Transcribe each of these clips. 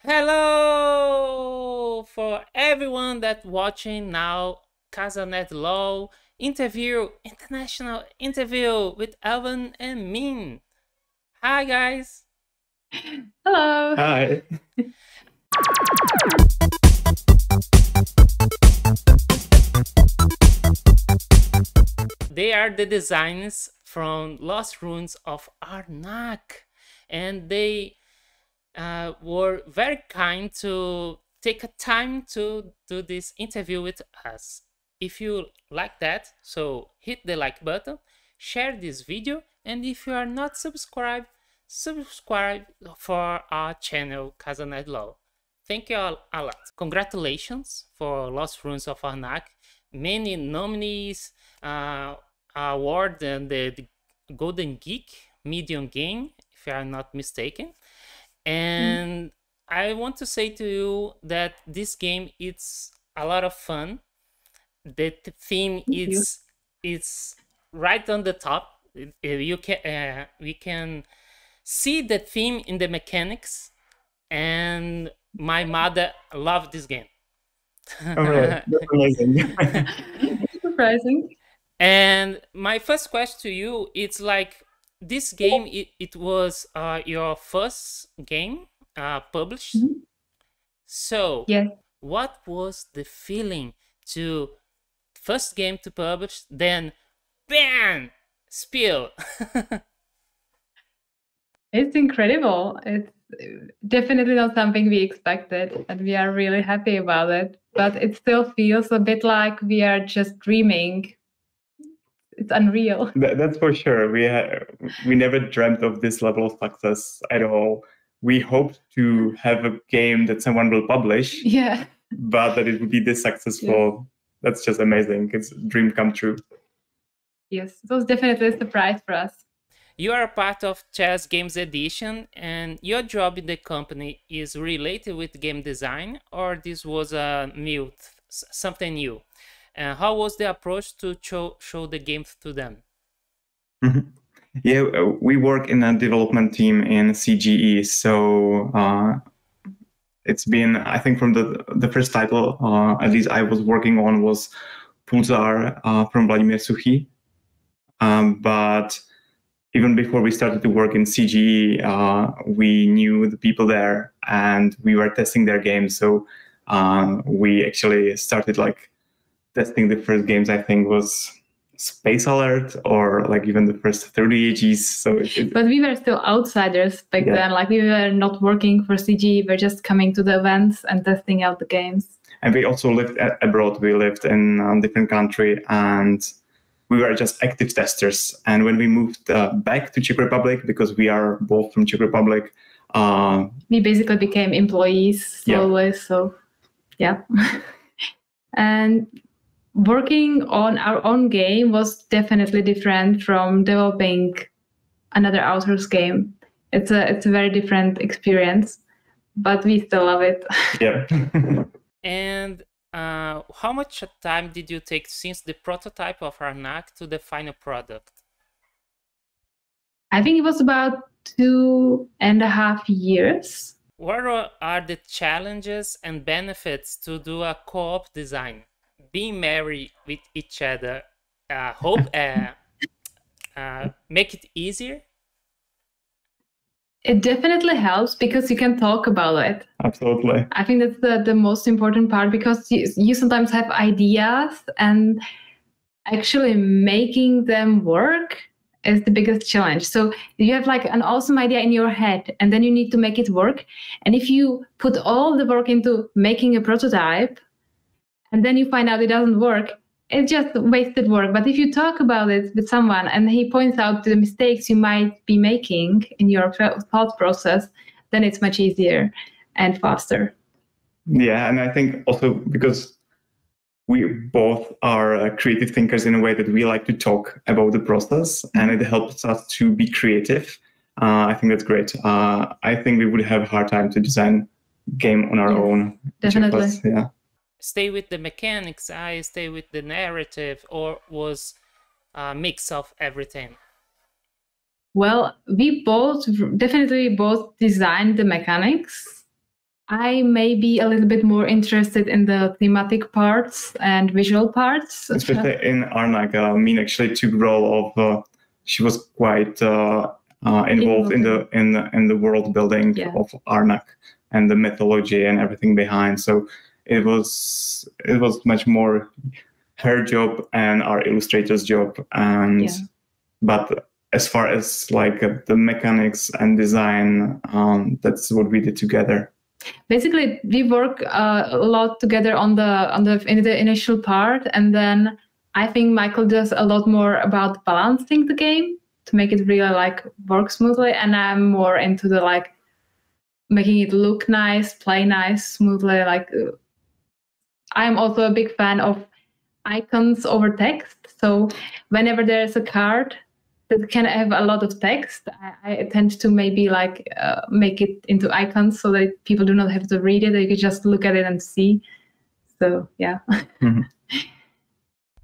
Hello for everyone that watching now. Casa Law international interview with Elwen and Min. Hi guys. Hello. Hi. They are the designers from Lost Ruins of Arnak, and they were very kind to take a time to do this interview with us. If you like that, so hit the like button, share this video, and if you are not subscribed, subscribe for our channel Casa Law. Thank you all a lot. Congratulations for Lost Ruins of Arnak. Many nominees, award and the Golden Geek Medium Game, if I'm not mistaken. And I want to say to you that this game it's a lot of fun. The theme is it's right on the top. We can see the theme in the mechanics, and my mother loved this game. All right, that's amazing. Surprising. And my first question to you, it's like this game, it was your first game published. So Yes. what was the feeling to first game to publish, then bam, spill? It's incredible. It's definitely not something we expected, and we are really happy about it. But it still feels a bit like we are just dreaming. It's unreal. That's for sure. We never dreamt of this level of success at all. We hoped to have a game that someone will publish, Yeah. but that it would be this successful. That's just amazing. It's a dream come true. Yes, it was definitely a surprise for us. You are a part of Chess Games Edition, and your job in the company is related with game design, or this was a something new? How was the approach to show the games to them? Yeah, we work in a development team in CGE, so it's been, I think, from the first title, at least I was working on, was Pulsar from Vladimir Suchy. But even before we started to work in CGE, we knew the people there and we were testing their games. So we actually started testing the first games. I think was Space Alert or even the first 30 AGs. So but we were still outsiders back then. We were not working for CGE. We were just coming to the events and testing out the games. And we also lived abroad. We lived in a different country and we were just active testers. And when we moved back to Czech Republic, because we are both from Czech Republic, we basically became employees slowly. So, yeah. And working on our own game was definitely different from developing another author's game. It's a very different experience, but we still love it. Yeah. And how much time did you take since the prototype of Arnak to the final product? I think it was about 2.5 years. What are the challenges and benefits to do a co-op design? Being married with each other, make it easier? It definitely helps because you can talk about it. Absolutely. I think that's the most important part, because you sometimes have ideas and actually making them work is the biggest challenge. So you have an awesome idea in your head and then you need to make it work. And if you put all the work into making a prototype and then you find out it doesn't work, it's just wasted work. But if you talk about it with someone and he points out the mistakes you might be making in your thought process, then it's much easier and faster. Yeah, and I think also because we both are creative thinkers in a way that we like to talk about the process, and it helps us to be creative. I think that's great. I think we would have a hard time to design a game on our own. Definitely. Yeah. Stay with the mechanics, I stay with the narrative, or was a mix of everything? Well, we both definitely designed the mechanics, I may be a little bit more interested in the thematic parts and visual parts. Especially in Arnak, Min actually took role of. She was quite involved in the world building of Arnak and the mythology and everything behind. So it was much more her job and our illustrator's job. And but as far as like the mechanics and design, that's what we did together. Basically, we work a lot together in the initial part, and then I think Michael does a lot more about balancing the game to make it really like work smoothly, and I'm more into the like making it look nice, play nice, smoothly. Like I'm also a big fan of icons over text. So whenever there's a card that can have a lot of text, I tend to maybe like make it into icons so that people do not have to read it. They can just look at it and see. So yeah. Mm-hmm.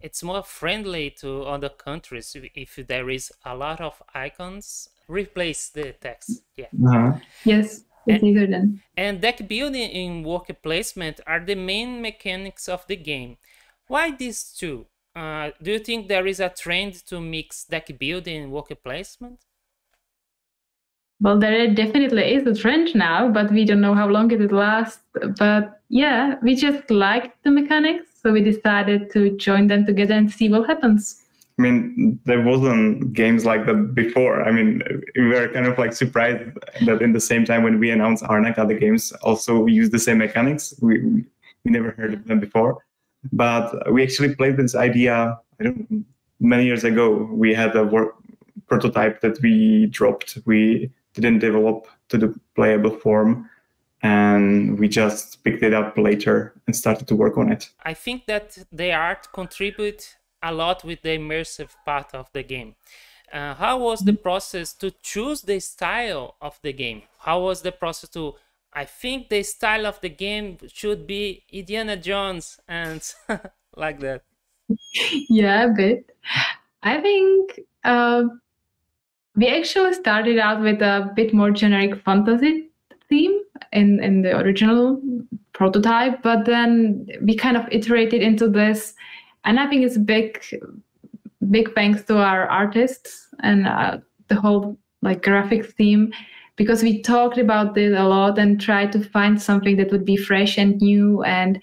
It's more friendly to other countries if there is a lot of icons. Replace the text. Yeah. Uh-huh. Yes, it's easier then. And deck building in worker placement are the main mechanics of the game. Why these two? Do you think there is a trend to mix deck building and worker placement? Well, there definitely is a trend now, but we don't know how long it will last. But yeah, we just liked the mechanics, so we decided to join them together and see what happens. I mean, there wasn't games like that before. I mean, we were kind of like surprised that in the same time when we announced Arnak, other games also use the same mechanics. We never heard of them before. But we actually played this idea, I don't know, many years ago. We had a prototype that we dropped. We didn't develop to the playable form, and we just picked it up later and started to work on it. I think that the art contributes a lot with the immersive part of the game. How was the process to choose the style of the game? How was the process to... I think the style of the game should be Indiana Jones and like that. Yeah, a bit. I think we actually started out with a bit more generic fantasy theme in the original prototype, but then we kind of iterated into this, and I think it's big thanks to our artists and the whole like graphic theme, because we talked about it a lot and tried to find something that would be fresh and new and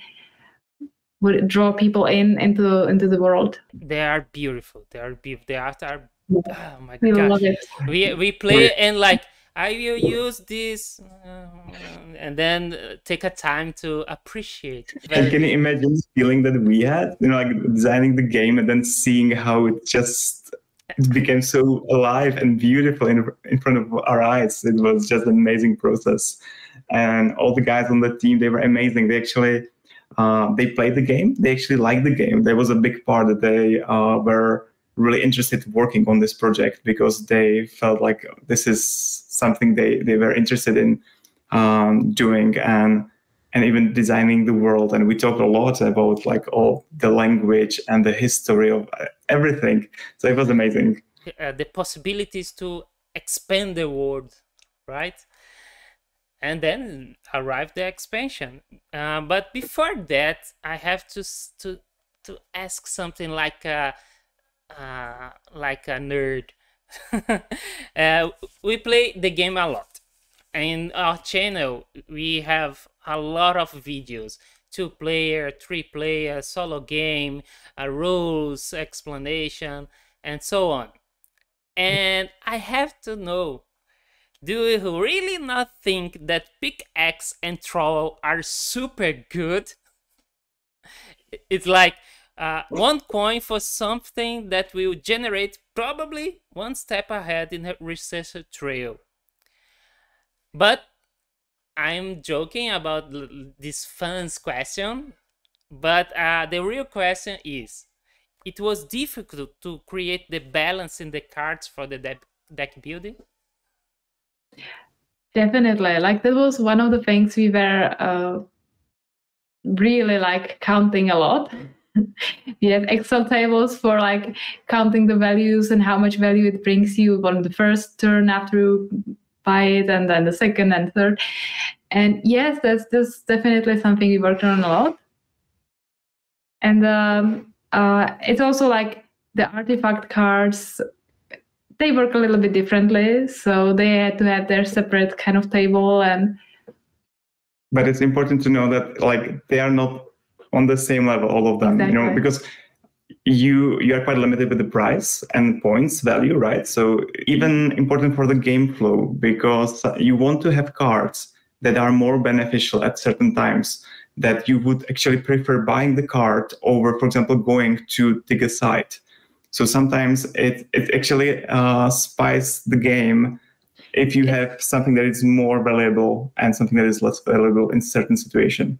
would draw people into the world. They are beautiful. They are beautiful. The art are... Oh my we gosh. Love it. We play and like, I will use this and then take a time to appreciate. And can you imagine the feeling that we had, like designing the game and then seeing how it became so alive and beautiful in front of our eyes. It was just an amazing process. And all the guys on the team, they were amazing. They actually, they played the game. They actually liked the game. There was a big part that they were really interested in working on this project because they felt like this is something they were interested in doing and even designing the world. And we talked a lot about like all the language and the history of everything. So it was amazing. The possibilities to expand the world, right? And then arrived the expansion. But before that, I have to ask something like a nerd. We play the game a lot. In our channel, we have a lot of videos, 2-player, 3-player, solo game, rules, explanation, and so on. And I have to know, do you really not think that pickaxe and trowel are super good? It's like 1 coin for something that will generate probably 1 step ahead in a research trail. But I'm joking about this fans question, but the real question is, it was difficult to create the balance in the cards for the deck building? Definitely. Like that was one of the things we were really like counting a lot. We have Excel tables for like counting the values and how much value it brings you on the first turn after you buy it, and then the second and third. And yes, that's definitely something we worked on a lot. And it's also like the artifact cards, they work a little bit differently. So they had to have their separate kind of table. But it's important to know that like they are not on the same level, all of them, exactly. Because you are quite limited with the price and points value, right? So even important for the game flow, because you want to have cards that are more beneficial at certain times, that you would actually prefer buying the card over, for example, going to dig a site. So sometimes it actually spices the game if you have something that is more valuable and something that is less valuable in certain situation.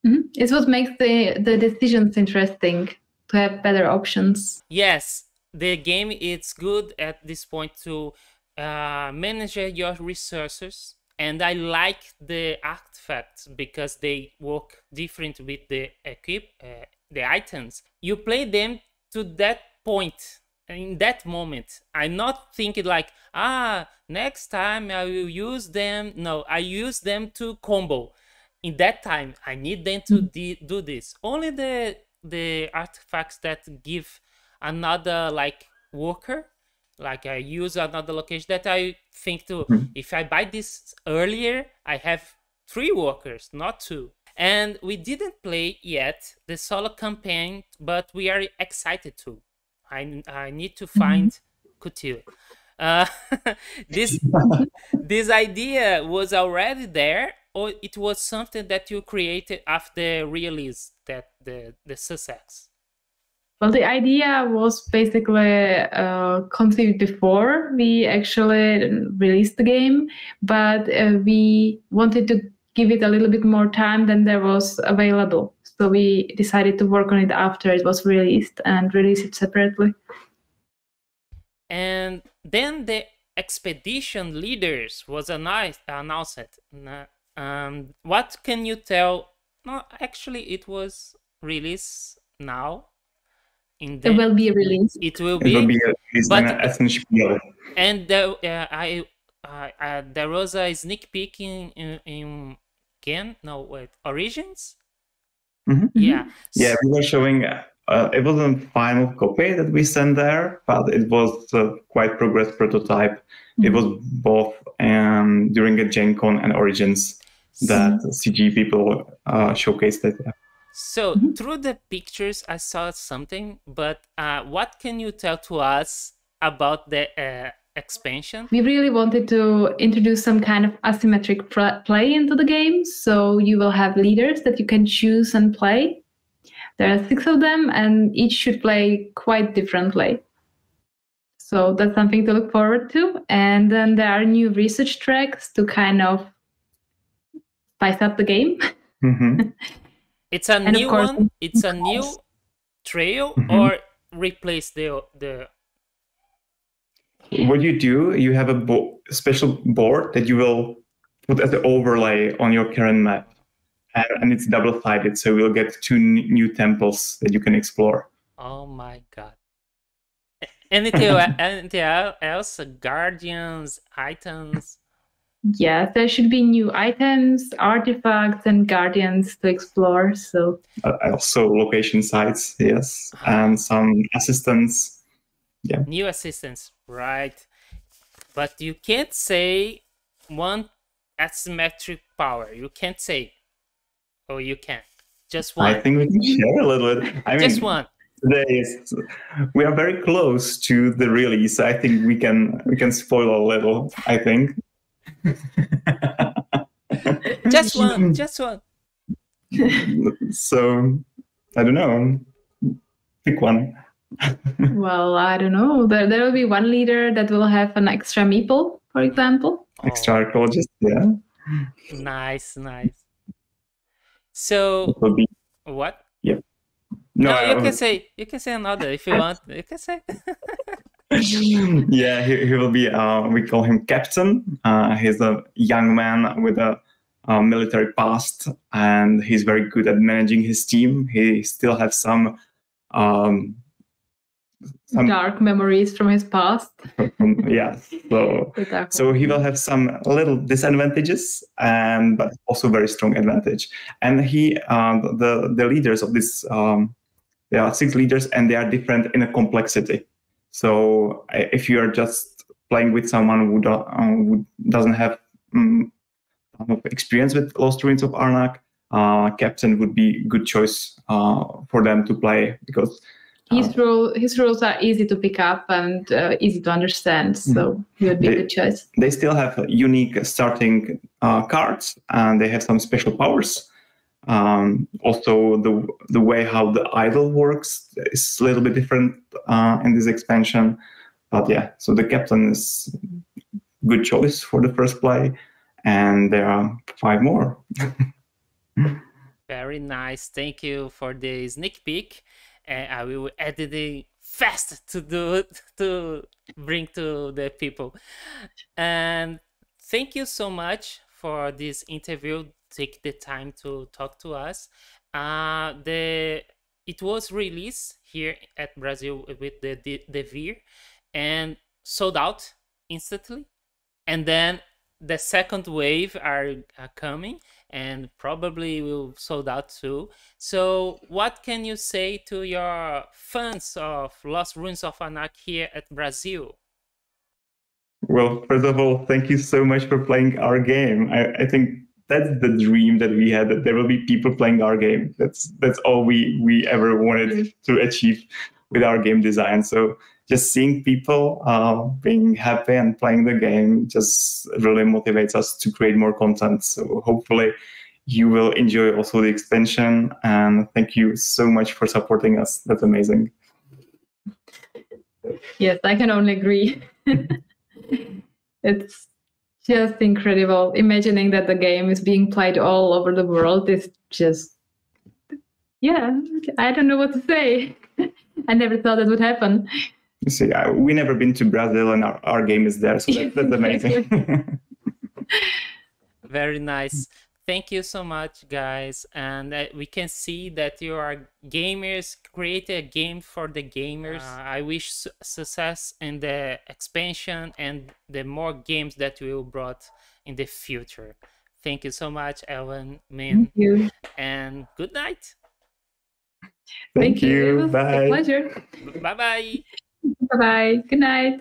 Mm-hmm. It's what makes the decisions interesting, to have better options. Yes, the game is good at this point to manage your resources. And I like the artifacts because they work different with the the items. You play them to that point, in that moment. I'm not thinking like, next time I will use them. No, I use them to combo. In that time, I need them to do this. Only the artifacts that give another like worker, like I use another location that I think to, if I buy this earlier, I have 3 workers, not 2. And we didn't play yet the solo campaign, but we are excited to. I need to find Couture. This idea was already there, or it was something that you created after release, that the success? Well, the idea was basically conceived before we actually released the game, but we wanted to give it a little bit more time than there was available. So we decided to work on it after it was released and release it separately. And then the Expedition Leaders was announced. What can you tell? No, actually, it was released now. It will be released. It will be released, but and there was a sneak peek in Origins. Mm-hmm. Yeah. Yeah, we were showing. It wasn't a final copy that we sent there, but it was a quite progressed prototype. It was both during a Gen Con and Origins that CG people showcased it. So through the pictures, I saw something, but what can you tell to us about the expansion? We really wanted to introduce some kind of asymmetric play into the game. So you will have leaders that you can choose and play. There are 6 of them, and each should play quite differently. So that's something to look forward to. And then there are new research tracks to kind of spice up the game. Mm-hmm. It's a new one. It's a new trail, or replace the. What you do, you have a special board that you will put as an overlay on your current map, and it's double-sided, so you'll get 2 new temples that you can explore. Oh my god! Anything else? Guardians, items. Yes, there should be new items, artifacts, and guardians to explore. So also location sites, yes, and some assistants. Yeah, new assistants, right? But you can't say one asymmetric power. You can't say, oh, you can. Just one. I think we can share a little bit. I mean, just one. We are very close to the release. I think we can spoil a little. I think. just one. So I don't know. Pick one. Well, I don't know. There will be one leader that will have an extra meeple, for example. Extra archaeologist, yeah. Nice. So what? Yeah. No, you can say another if you want. You can say. Yeah, he will be. We call him Captain. He's a young man with a military past, and he's very good at managing his team. He still has some some dark memories from his past. Yes, so he will have some little disadvantages, but also very strong advantage. And the leaders of this, there are 6 leaders, and they are different in a complexity. So if you are just playing with someone who doesn't have experience with Lost Ruins of Arnak, captain would be a good choice for them to play, because his rules are easy to pick up and easy to understand, so he would be a good choice. They still have unique starting cards, and they have some special powers. Also, the way how the idol works is a little bit different in this expansion. But yeah, so the captain is a good choice for the first play, and there are 5 more. Very nice. Thank you for the sneak peek. I will edit it fast to bring to the people. And thank you so much for this interview. Take the time to talk to us. It was released here at Brazil with the Vir and sold out instantly. And then the second wave are coming, and probably will sold out too. So what can you say to your fans of Lost Ruins of Arnak here at Brazil? Well, first of all, thank you so much for playing our game. I think that's the dream that we had, that there will be people playing our game. That's all we ever wanted to achieve with our game design. So just seeing people being happy and playing the game just really motivates us to create more content. So hopefully you will enjoy also the extension. And thank you so much for supporting us. That's amazing. Yes, I can only agree. It's just incredible. Imagining that the game is being played all over the world is just, yeah, I don't know what to say. I never thought it would happen. You see, we never been to Brazil, and our game is there, so that's amazing. Very nice. Thank you so much, guys. And we can see that you are gamers, create a game for the gamers. I wish success in the expansion and the more games that you will brought in the future. Thank you so much, Elwen, Min. Thank you. And good night. Thank you. It was Bye. a pleasure. Bye-bye. Bye-bye. Good night.